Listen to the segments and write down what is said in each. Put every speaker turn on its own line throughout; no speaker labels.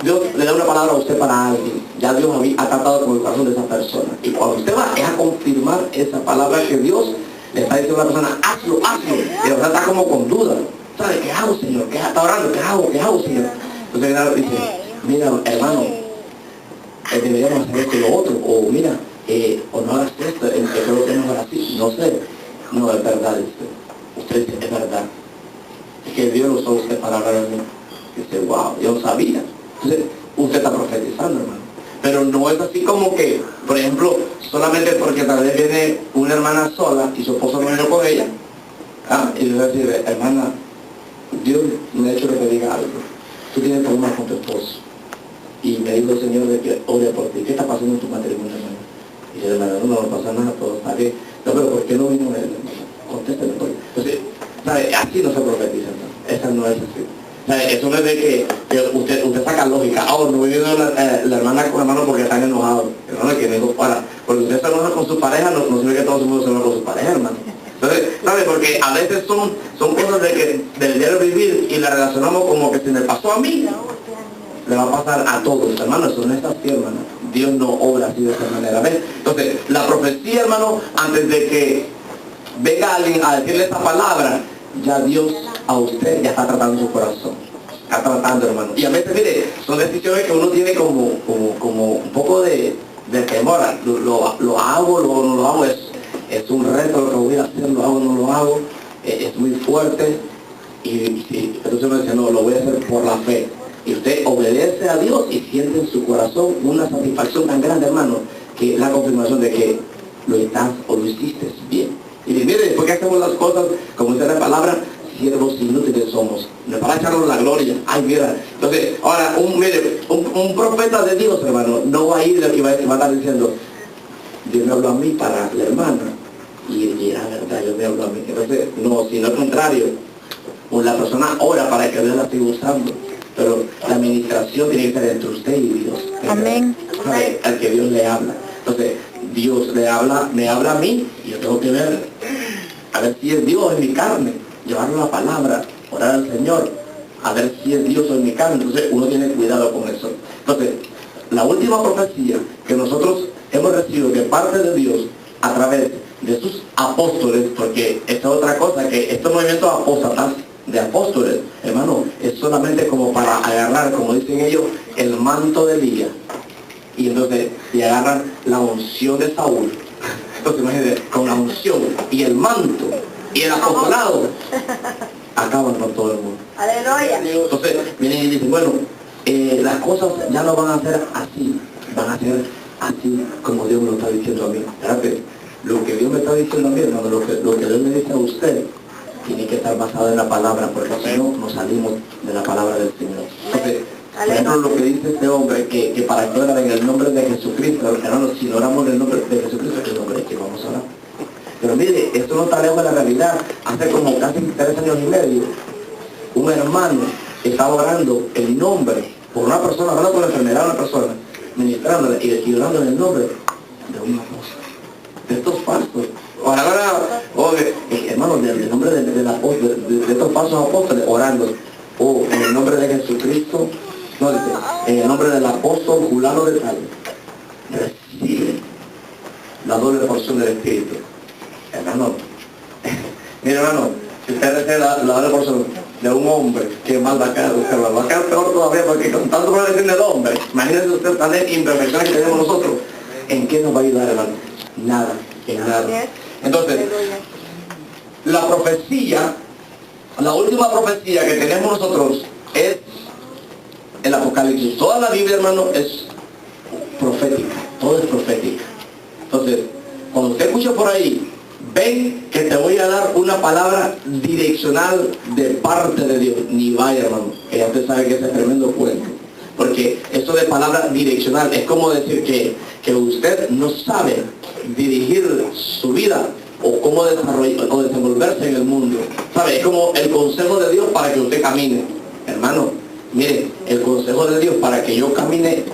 Dios le da una palabra a usted para alguien, ya Dios ha tratado con el corazón de esa persona. Y cuando usted va es a confirmar esa palabra que Dios le está diciendo a la persona, hazlo, hazlo. Y la persona está como con duda. ¿Sabe qué hago, Señor? ¿Qué está orando? ¿Qué hago, Señor? Entonces dice, mira, hermano, deberíamos hacer esto y lo otro. O mira, o no hagas esto, creo que no es así. No sé. No, es verdad, usted dice, es verdad. Es que Dios lo usó usted para hablar a mí. Dice, wow, yo sabía. Entonces, usted está profetizando, hermano. Pero no es así como que, por ejemplo, solamente porque tal vez viene una hermana sola y su esposo no viene con ella. Y le va a decir, hermana, Dios me ha hecho que te diga algo. Tú tienes problemas con tu esposo. Y me dijo el Señor de que ore por ti. ¿Qué está pasando en tu matrimonio, hermano? Y dice, hermano, no pasa nada, todo está bien. No, pero ¿por qué no vino él? Contéstame. Entonces, ¿sabe? Así no se profetiza, hermano. Esa no es así. ¿Sabe? Eso no es de que usted saca lógica. No vino la hermana con hermano porque están enojados. Hermano, que vengo para. Porque usted se enoja con su pareja, no significa que todo el mundo se enoja con su pareja, hermano. Entonces, ¿sabe? Porque a veces son cosas del diario vivir y la relacionamos como que si me pasó a mí, le va a pasar a todos, hermano. Eso no es así, hermano. Dios no obra así de esa manera. ¿Ves? Entonces, la profecía, hermano, antes de que venga alguien a decirle esa palabra, ya Dios a usted ya está tratando su corazón. Está tratando, hermano. Y a veces, mire, son decisiones que uno tiene como un poco de temor. Lo hago, no lo hago. Es un reto lo que voy a hacer, lo hago, no lo hago. Es muy fuerte. Y entonces uno dice, no, lo voy a hacer por la fe. Y usted obedece a Dios y siente en su corazón una satisfacción tan grande, hermano, que es la confirmación de que lo estás o lo hiciste bien. Y mire, después que hacemos las cosas, como dice la palabra, siervos inútiles somos. No es para echarnos la gloria. Ay, mira. Entonces, ahora, un profeta de Dios, hermano, no va a ir y va a estar diciendo, Dios me habló a mí para la hermana. Y era verdad, Dios me habló a mí. Entonces, no, sino al contrario. O la persona ora para que Dios la siga usando. Pero la administración tiene que estar entre usted y Dios.
Amén.
Al que Dios le habla. Entonces, Dios me habla a mí y yo tengo que ver, a ver si es Dios en mi carne, llevarle la palabra, orar al Señor, a ver si es Dios en mi carne. Entonces, uno tiene cuidado con eso. Entonces, la última profecía que nosotros hemos recibido de parte de Dios a través de sus apóstoles, porque esta es otra cosa, que estos movimientos apóstatas de apóstoles, hermano, es solamente como para agarrar, como dicen ellos, el manto de Elías, y entonces y agarran la unción de Saúl. Entonces imagínense, con la unción y el manto y el apostolado acaban con todo el mundo.
Aleluya.
Entonces vienen y dicen, bueno, las cosas ya no van a ser así, van a ser así como Dios me lo está diciendo a mí. Fíjate, lo que Dios me está diciendo a mí, hermano, lo que Dios me dice a usted, tiene que estar basado en la palabra, porque si no, nos salimos de la palabra del Señor. Entonces, por ejemplo, lo que dice este hombre, que para que orar en el nombre de Jesucristo, hermanos, si no oramos en el nombre de Jesucristo, ¿qué nombre es que vamos a orar? Pero mire, esto no está lejos de la realidad. Hace como casi 3 años y medio, un hermano estaba orando el nombre por una persona, hablando con la enfermedad de una persona, ministrándole y orando en el nombre de una cosa. De estos falsos. Hermano, en el nombre de estos falsos apóstoles, orando. O en el nombre de Jesucristo, no dice, en el nombre del apóstol fulano de tal, recibe la doble porción del Espíritu. Hermano, mire, hermano, si usted recibe la doble porción de un hombre, que mal va a quedar, va a quedar peor todavía, porque con tanto progresión del hombre, imagínense usted tal imperfección que tenemos nosotros, ¿en qué nos va a ayudar, hermano? Nada, en nada. Entonces, la profecía, la última profecía que tenemos nosotros es el Apocalipsis. Toda la Biblia, hermano, es profética, todo es profética. Entonces, cuando usted escucha por ahí, ven que te voy a dar una palabra direccional de parte de Dios, ni vaya, hermano, que ya usted sabe que ese es tremendo cuento. Porque esto de palabra direccional es como decir que usted no sabe dirigir su vida o cómo desarrollar o desenvolverse en el mundo. ¿Sabe? Es como el consejo de Dios para que usted camine. Hermano, mire, el consejo de Dios para que yo camine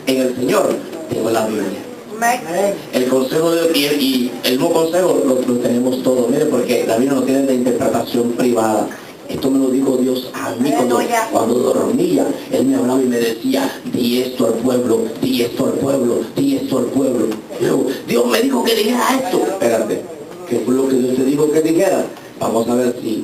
en el Señor, tengo la Biblia. El consejo de Dios y el mismo consejo lo tenemos todos, mire, porque la Biblia no tiene de interpretación privada. Esto me lo dijo Dios a mí cuando dormía. Él me hablaba y me decía, di esto al pueblo, di esto al pueblo, di esto al pueblo. Y luego, Dios me dijo que dijera esto. Espérate, ¿qué fue lo que Dios te dijo que dijera? Vamos a ver si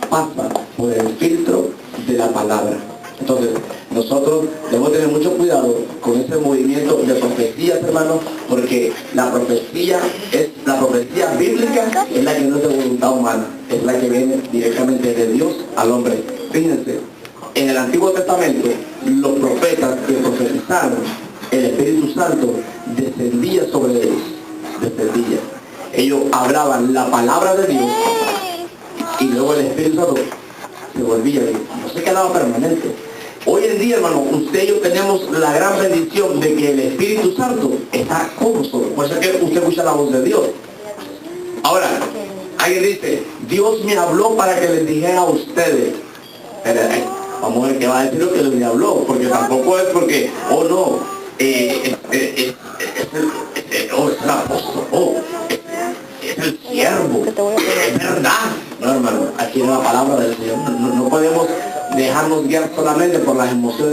pasa por el filtro de la palabra. Entonces, nosotros debemos tener mucho cuidado con ese movimiento de profecías, hermanos, porque la profecía bíblica es la que no es de voluntad humana, es la que viene directamente de Dios al hombre. Fíjense, en el Antiguo Testamento, los profetas que profetizaron, el Espíritu Santo descendía sobre ellos, descendía. Ellos hablaban la palabra de Dios y luego el Espíritu Santo se volvía, no se quedaba permanente. Hoy en día, hermano, usted y yo tenemos la gran bendición de que el Espíritu Santo está con nosotros. Por eso es que usted escucha la voz de Dios. Ahora, alguien dice, Dios me habló para que les dijera a ustedes. Pero, vamos a ver qué va a decir lo que les habló, porque tampoco es porque, oh no, es el apóstol, es el siervo, es verdad. No, hermano, aquí es la palabra del Señor. No podemos dejarnos guiar solamente por las emociones.